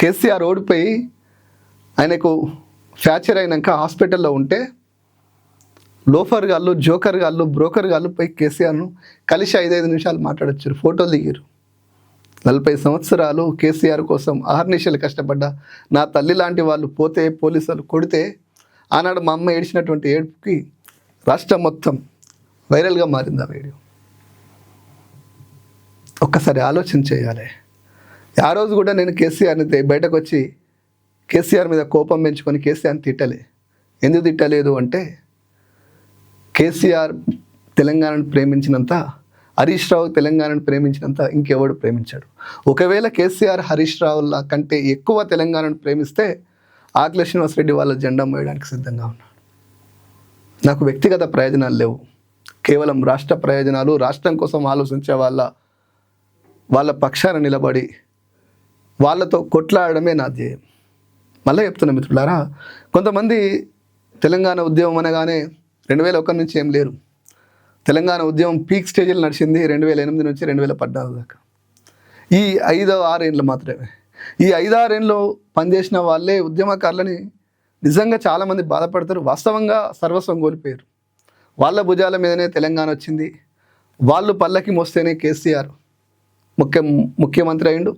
కేసీఆర్ ఓడిపోయి ఆయనకు ఫ్రాక్చర్ అయినాక హాస్పిటల్లో ఉంటే లోఫర్ గాళ్ళు, జోకర్ గాళ్ళు, బ్రోకర్ గాళ్ళు పోయి కేసీఆర్ను కలిసి 5 నిమిషాలు మాట్లాడొచ్చారు, ఫోటోలు దిగారు. 40 సంవత్సరాలు కేసీఆర్ కోసం అహర్నిశలు కష్టపడ్డా నా తల్లి లాంటి వాళ్ళు పోతే, పోలీసులు కొడితే, ఆనాడు మా అమ్మ ఏడ్చినటువంటి ఏడుపుకి రాష్ట్రం మొత్తం వైరల్గా మారింది ఆ వీడియో. ఒక్కసారి ఆలోచన చేయాలి. ఆ రోజు కూడా నేను కేసీఆర్ని బయటకు వచ్చి కేసీఆర్ మీద కోపం పెంచుకొని కేసీఆర్ని తిట్టలే. ఎందుకు తిట్టలేదు అంటే, కేసీఆర్ తెలంగాణను ప్రేమించినంత, హరీష్ రావు తెలంగాణను ప్రేమించినంత ఇంకెవడు ప్రేమించాడు. ఒకవేళ కేసీఆర్ హరీష్ రావుల కంటే ఎక్కువ తెలంగాణను ప్రేమిస్తే ఆకుల శ్రీనివాసరెడ్డి వాళ్ళ జెండా మోయడానికి సిద్ధంగా ఉన్నాడు. నాకు వ్యక్తిగత ప్రయోజనాలు లేవు, కేవలం రాష్ట్ర ప్రయోజనాలు, రాష్ట్రం కోసం ఆలోచించే వాళ్ళ పక్షాన నిలబడి వాళ్ళతో కొట్లాడడమే నా ధ్యేయం. మళ్ళీ చెప్తున్నా మిత్రులారా, కొంతమంది తెలంగాణ ఉద్యమం అనగానే 2001 నుంచి ఏం లేరు. తెలంగాణ ఉద్యమం పీక్ స్టేజ్లో నడిచింది 2008 నుంచి 2014 దాకా. ఈ 5-6 ఏళ్ళు మాత్రమే. ఈ 5-6 ఏళ్ళు పనిచేసిన వాళ్ళే ఉద్యమకారులని నిజంగా చాలామంది బాధపడతారు. వాస్తవంగా సర్వస్వం కోల్పోయారు. వాళ్ళ భుజాల మీదనే తెలంగాణ వచ్చింది. వాళ్ళు పల్లకి మోస్తేనే కేసీఆర్ ముఖ్యమంత్రి అయిండు.